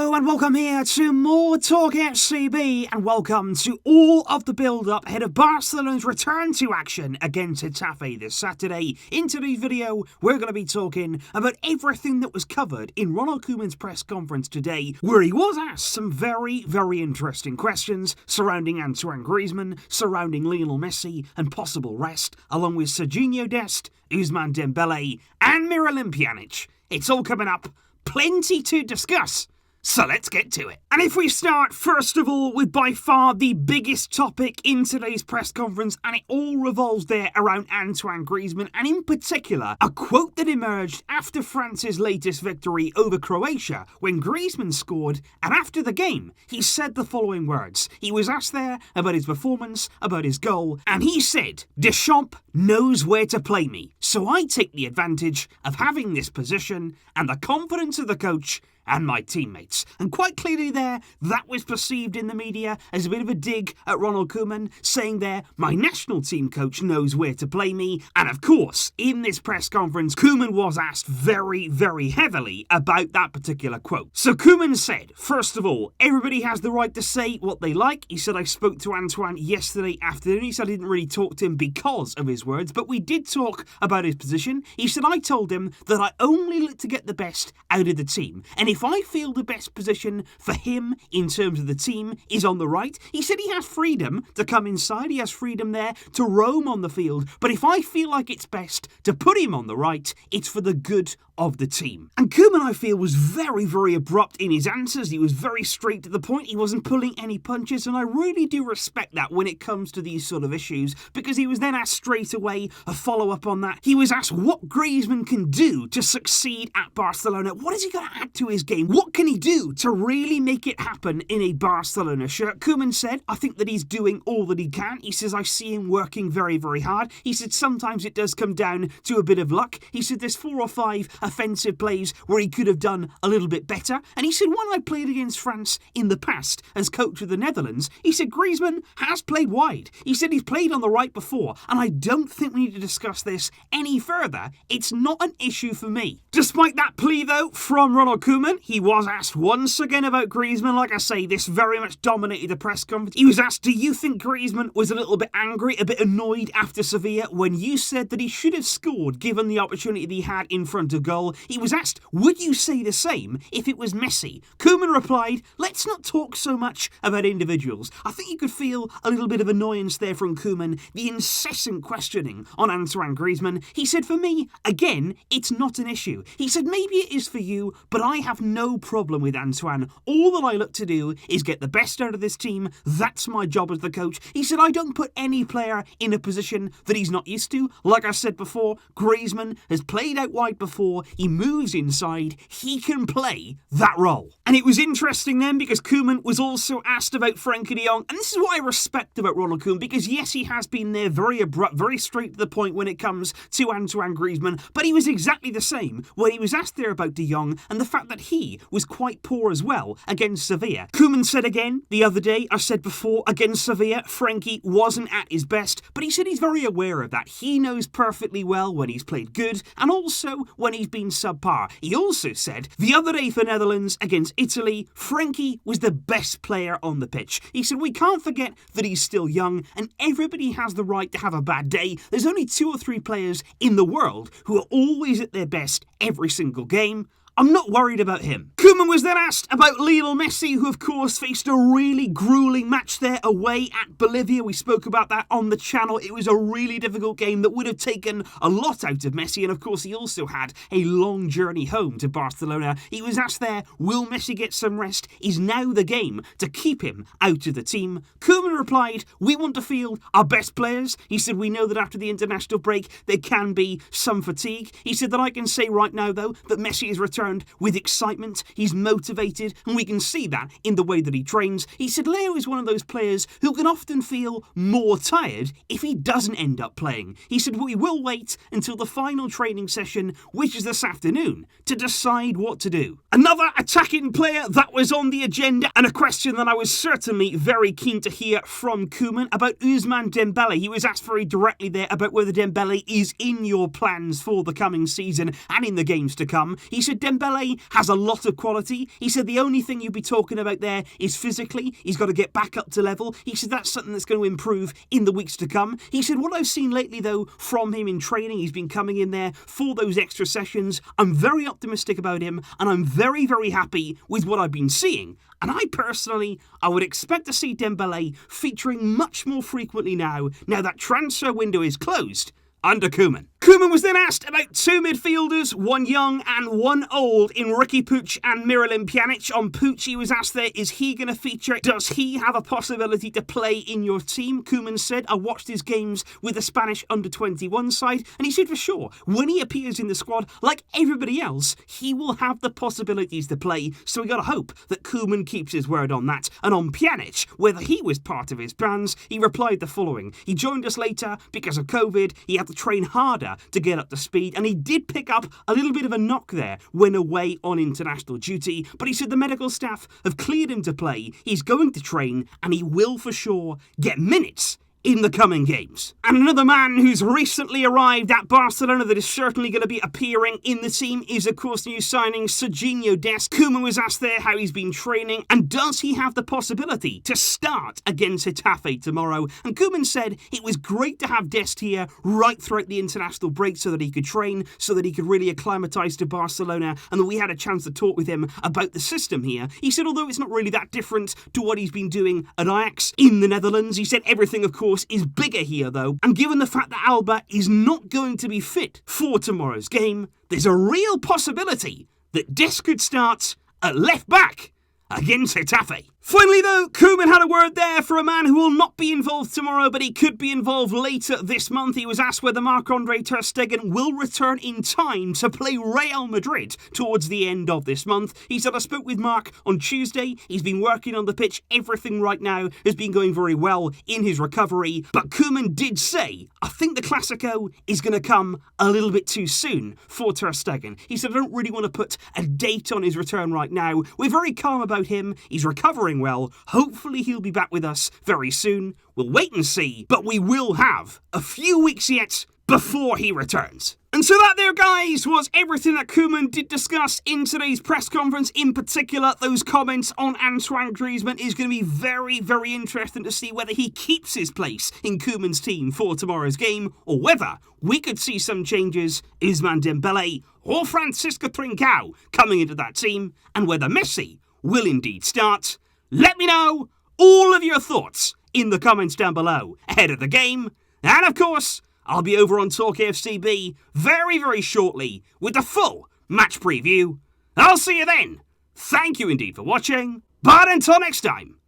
Hello and welcome here to more Talk FCB, and welcome to all of the build-up ahead of Barcelona's return to action against Getafe this Saturday. In today's video, we're going to be talking about everything that was covered in Ronald Koeman's press conference today, where he was asked some very interesting questions surrounding Antoine Griezmann, surrounding Lionel Messi and possible rest, along with Sergino Dest, Ousmane Dembele and Miralem Pjanic. It's all coming up. Plenty to discuss, so let's get to it. And if we start, first of all, with by far the biggest topic in today's press conference, and it all revolves there around Antoine Griezmann, and in particular, a quote that emerged after France's latest victory over Croatia, when Griezmann scored, and after the game, he said the following words. He was asked there about his performance, about his goal, and he said, "Deschamps knows where to play me, so I take the advantage of having this position and the confidence of the coach and my teammates." And quite clearly there, that was perceived in the media as a bit of a dig at Ronald Koeman, saying there, my national team coach knows where to play me. And of course, in this press conference, Koeman was asked very heavily about that particular quote. So Koeman said, first of all, everybody has the right to say what they like. He said, I spoke to Antoine yesterday afternoon. He said I didn't really talk to him because of his words, but we did talk about his position. He said, I told him that I only look to get the best out of the team. And if I feel the best position for him in terms of the team is on the right, he said he has freedom to come inside, he has freedom there to roam on the field, but if I feel like it's best to put him on the right, it's for the good of the team. And Koeman, I feel, was very abrupt in his answers. He was very straight to the point. He wasn't pulling any punches, and I really do respect that when it comes to these sort of issues, because he was then asked straight away a follow-up on that. He was asked what Griezmann can do to succeed at Barcelona. What is he going to add to his game? What can he do to really make it happen in a Barcelona shirt? Koeman said, I think that he's doing all that he can. He says, I see him working very hard. He said, sometimes it does come down to a bit of luck. He said, there's 4 or 5 offensive plays where he could have done a little bit better. And he said, when I played against France in the past as coach of the Netherlands, he said, Griezmann has played wide. He said he's played on the right before, and I don't think we need to discuss this any further. It's not an issue for me. Despite that plea, though, from Ronald Koeman, he was asked once again about Griezmann. Like I say, this very much dominated the press conference. He was asked, do you think Griezmann was a little bit angry, a bit annoyed after Sevilla when you said that he should have scored given the opportunity that he had in front of goal? He was asked, would you say the same if it was Messi? Koeman replied, let's not talk so much about individuals. I think you could feel a little bit of annoyance there from Koeman, the incessant questioning on Antoine Griezmann. He said, for me, again, it's not an issue. He said, maybe it is for you, but I have no problem with Antoine. All that I look to do is get the best out of this team. That's my job as the coach. He said, I don't put any player in a position that he's not used to. Like I said before, Griezmann has played out wide before. He moves inside. He can play that role. And it was interesting then because Koeman was also asked about Frenkie de Jong. And this is what I respect about Ronald Koeman, because yes, he has been there very abrupt, very straight to the point when it comes to Antoine Griezmann, but he was exactly the same when he was asked there about de Jong and the fact that he was quite poor as well against Sevilla. Koeman said again the other day, I said before, against Sevilla, Frenkie wasn't at his best, but he said he's very aware of that. He knows perfectly well when he's played good and also when he's been subpar. He also said the other day for Netherlands against Italy, Frenkie was the best player on the pitch. He said we can't forget that he's still young and everybody has the right to have a bad day. There's only 2 or 3 players in the world who are always at their best every single game. I'm not worried about him. Koeman was then asked about Lionel Messi, who of course faced a really gruelling match there away at Bolivia. We spoke about that on the channel. It was a really difficult game that would have taken a lot out of Messi, and of course he also had a long journey home to Barcelona. He was asked there, will Messi get some rest? Is now the game to keep him out of the team? Koeman replied, we want to field our best players. He said, we know that after the international break there can be some fatigue. He said that I can say right now though that Messi is returned with excitement, he's motivated, and we can see that in the way that he trains. He said Leo is one of those players who can often feel more tired if he doesn't end up playing. He said we will wait until the final training session, which is this afternoon, to decide what to do. Another attacking player that was on the agenda, and a question that I was certainly very keen to hear from Koeman about Ousmane Dembele. He was asked very directly there about whether Dembele is in your plans for the coming season and in the games to come. He said Dembele has a lot of quality. He said the only thing you'd be talking about there is physically. He's got to get back up to level. He said that's something that's going to improve in the weeks to come. He said what I've seen lately, though, from him in training, he's been coming in there for those extra sessions. I'm very optimistic about him, and I'm very, very happy with what I've been seeing. And I would expect to see Dembele featuring much more frequently now that transfer window is closed under Koeman. Koeman was then asked about two midfielders, one young and one old, in Riqui Puig and Miralem Pjanic. On Puig, he was asked there, is he going to feature? Does he have a possibility to play in your team? Koeman said, I watched his games with the Spanish under-21 side, and he said for sure, when he appears in the squad, like everybody else, he will have the possibilities to play, so we got to hope that Koeman keeps his word on that. And on Pjanic, whether he was part of his plans, he replied the following. He joined us later because of COVID, he had to train harder to get up to speed, and he did pick up a little bit of a knock there when away on international duty, but he said the medical staff have cleared him to play, he's going to train, and he will for sure get minutes in the coming games. And another man who's recently arrived at Barcelona that is certainly going to be appearing in the team is, of course, new signing Sergino Dest. Koeman was asked there how he's been training and does he have the possibility to start against Getafe tomorrow. And Koeman said it was great to have Dest here right throughout the international break so that he could train, so that he could really acclimatise to Barcelona, and that we had a chance to talk with him about the system here. He said although it's not really that different to what he's been doing at Ajax in the Netherlands, he said everything, of course, is bigger here though, and given the fact that Alba is not going to be fit for tomorrow's game, there's a real possibility that Dest could start at left back against Getafe. Finally though, Koeman had a word there for a man who will not be involved tomorrow, but he could be involved later this month. He was asked whether Marc-Andre ter Stegen will return in time to play Real Madrid towards the end of this month. He said, I spoke with Marc on Tuesday, he's been working on the pitch, everything right now has been going very well in his recovery, but Koeman did say, I think the Clasico is going to come a little bit too soon for ter Stegen. He said, I don't really want to put a date on his return right now. We're very calm about him, he's recovering well, hopefully he'll be back with us very soon. We'll wait and see, but we will have a few weeks yet before he returns. And so that there, guys, was everything that Koeman did discuss in today's press conference. In particular, those comments on Antoine Griezmann is going to be very, very interesting to see whether he keeps his place in Koeman's team for tomorrow's game, or whether we could see some changes, Ousmane Dembele or Francisco Trincao coming into that team, and whether Messi will indeed start. Let me know all of your thoughts in the comments down below ahead of the game. And of course, I'll be over on Talk FCB very, very shortly with the full match preview. I'll see you then. Thank you indeed for watching. But until next time,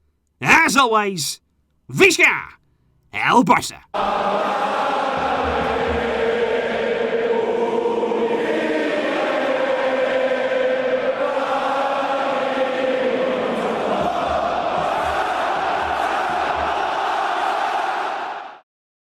as always, Visca El Barça.